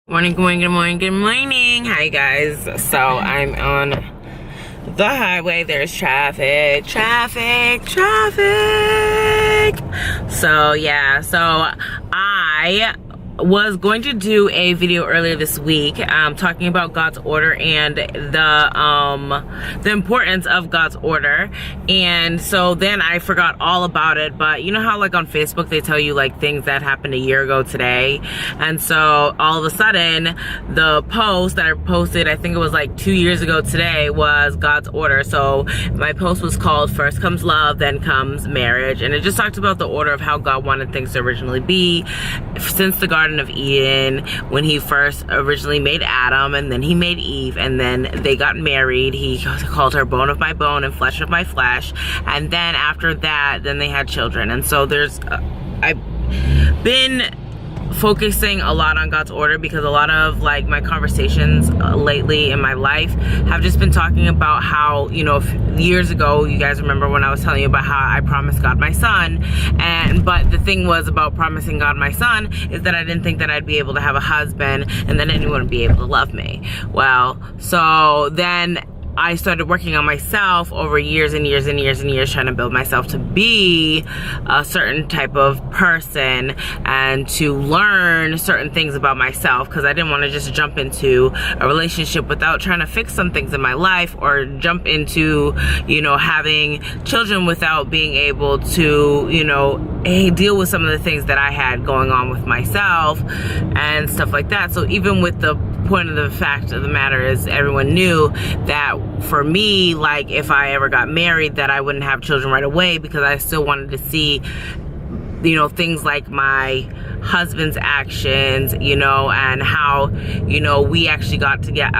Morning, good morning, good morning, good morning. Hi guys. So I'm on the highway. There's traffic. So yeah, so I was going to do a video earlier this week talking about God's order and the importance of God's order, and so then I forgot all about it. But you know how like on Facebook they tell you like things that happened a year ago today, and so all of a sudden the post that I posted, I think it was like 2 years ago today, was God's order. So my post was called First Comes Love, Then Comes Marriage, and it just talked about the order of how God wanted things to originally be since the Garden of Eden, when he first originally made Adam, and then he made Eve, and then they got married. He called her bone of my bone and flesh of my flesh, and then after that then they had children. And so there's I've been focusing a lot on God's order because a lot of like my conversations lately in my life have just been talking about how, you know, years ago, you guys remember when I was telling you about how I promised God my son, but the thing was about promising God my son is that I didn't think that I'd be able to have a husband and then anyone would be able to love me. Well, so then I started working on myself over years and years and years and years, trying to build myself to be a certain type of person and to learn certain things about myself, because I didn't want to just jump into a relationship without trying to fix some things in my life, or jump into, you know, having children without being able to, you know, deal with some of the things that I had going on with myself and stuff like that. So even with the point of the fact of the matter is, everyone knew that for me, like if I ever got married, that I wouldn't have children right away, because I still wanted to see, you know, things like my husband's actions, you know, and how, you know, we actually got to get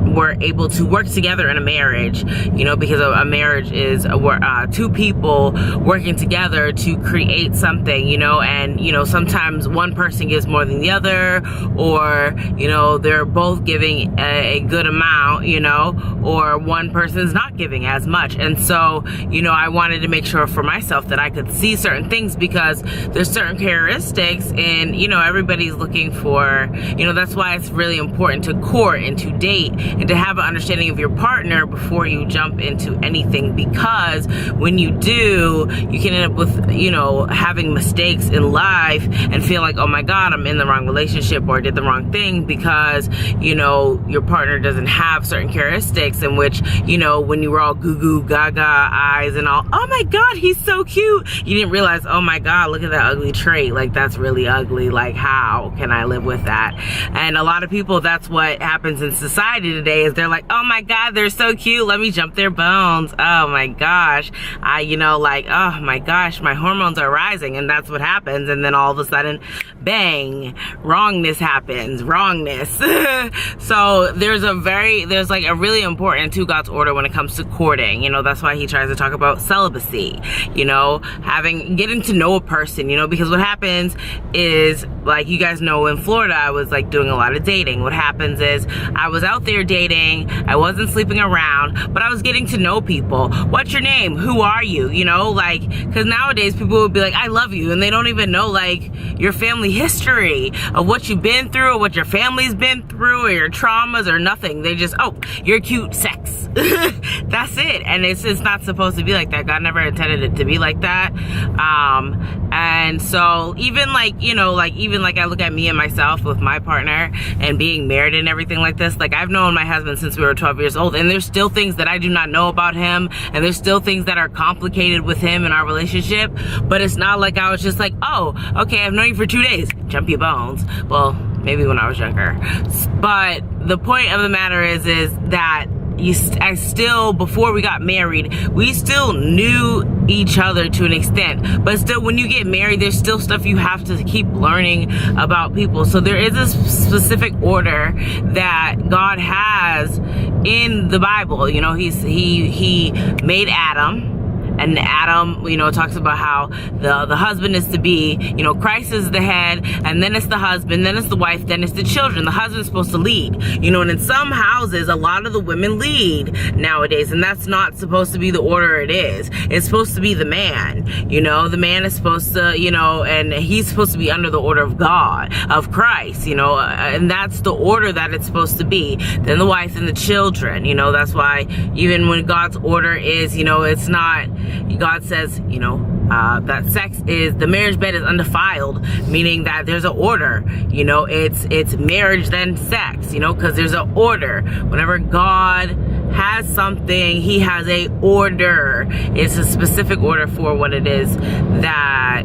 were able to work together in a marriage, you know, because a marriage is two people working together to create something, you know, and, you know, sometimes one person gives more than the other, or, you know, they're both giving a good amount, you know, or one person's not giving as much. And so, you know, I wanted to make sure for myself that I could see certain things, because there's certain characteristics, and, you know, everybody's looking for, you know, that's why it's really important to court and to date and to have an understanding of your partner before you jump into anything, because when you do, you can end up with, you know, having mistakes in life and feel like, oh my God, I'm in the wrong relationship or did the wrong thing, because, you know, your partner doesn't have certain characteristics in which, you know, when you were all goo goo gaga eyes and all, oh my God, he's so cute, you didn't realize, oh my God, look at that ugly trait, like that's really ugly, like how can I live with that? And a lot of people, that's what happens in society today, is they're like, oh my God, they're so cute, let me jump their bones, oh my gosh, you know, like, oh my gosh, my hormones are rising, and that's what happens. And then all of a sudden, bang, wrongness happens, so there's like a really important to God's order when it comes to courting, you know. That's why he tries to talk about celibacy, you know, getting to know a person, you know, because what happens is, like, you guys know, in Florida I was like doing a lot of dating. What happens is I was out there dating, I wasn't sleeping around, but I was getting to know people. What's your name? Who are you? You know, like, because nowadays people would be like, I love you, and they don't even know like your family history of what you've been through, or what your family's been through, or your traumas, or nothing. They just, oh, you're cute, sex. That's it. And it's not supposed to be like that. God never intended it to be like that. And so even like, you know, like even like I look at me and myself with my partner and being married and everything like this, like I've known my husband since we were 12 years old, and there's still things that I do not know about him, and there's still things that are complicated with him in our relationship. But it's not like I was just like, oh, okay, I've known you for 2 days, jump your bones. Well, maybe when I was younger. But the point of the matter is that I still, before we got married, we still knew each other to an extent, but still, when you get married, there's still stuff you have to keep learning about people. So there is a specific order that God has in the Bible. You know, he made Adam, and Adam, you know, talks about how the husband is to be, you know, Christ is the head, and then it's the husband, then it's the wife, then it's the children. The husband's supposed to lead, you know, and in some houses, a lot of the women lead nowadays, and that's not supposed to be the order it is. It's supposed to be the man, you know, the man is supposed to, you know, and he's supposed to be under the order of God, of Christ, you know, and that's the order that it's supposed to be. Then the wife and the children, you know, that's why even when God's order is, you know, it's not, God says, you know, that sex is, the marriage bed is undefiled, meaning that there's an order, you know, it's marriage then sex, you know, because there's an order. Whenever God has something, he has a order. It's a specific order for what it is that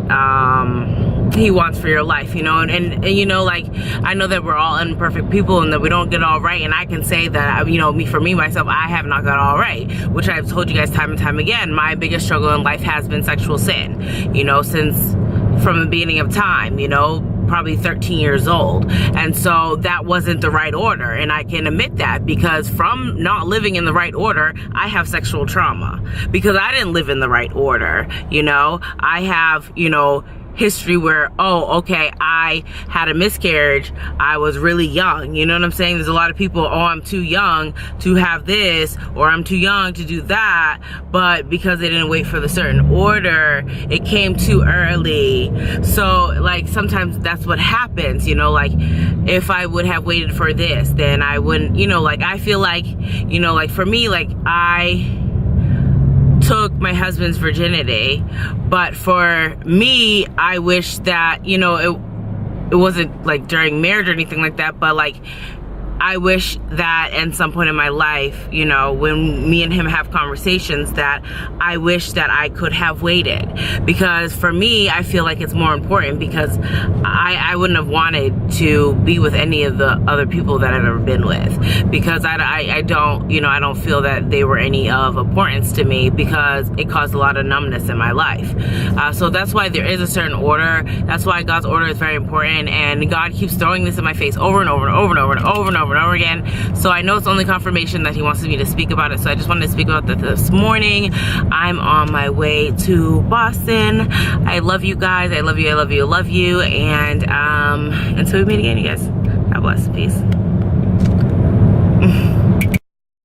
he wants for your life, you know, and you know, like, I know that we're all imperfect people and that we don't get it all right, and I can say that, you know, myself, I have not got it all right, which I've told you guys time and time again. My biggest struggle in life has been sexual sin, you know, from the beginning of time, you know, probably 13 years old. And so that wasn't the right order, and I can admit that, because from not living in the right order, I have sexual trauma, because I didn't live in the right order, you know. I have, you know, history where, oh, okay, I had a miscarriage, I was really young, you know what I'm saying? There's a lot of people, oh, I'm too young to have this, or I'm too young to do that, but because they didn't wait for the certain order, it came too early. So, like, sometimes that's what happens, you know, like, if I would have waited for this, then I wouldn't, you know, like, I feel like, you know, like, for me, like, I took my husband's virginity, but for me, I wish that, you know, it wasn't like during marriage or anything like that, but like, I wish that at some point in my life, you know, when me and him have conversations, that I wish that I could have waited, because for me, I feel like it's more important, because I wouldn't have wanted to be with any of the other people that I've ever been with, because I don't, you know, I don't feel that they were any of importance to me, because it caused a lot of numbness in my life. So that's why there is a certain order. That's why God's order is very important, and God keeps throwing this in my face over and over and over and over and over and over and over again. So I know it's only confirmation that he wants me to speak about it. So I just wanted to speak about that this morning. I'm on my way to Boston. I love you guys. I love you. I love you. I love you. And until we meet again, you guys. God bless. Peace.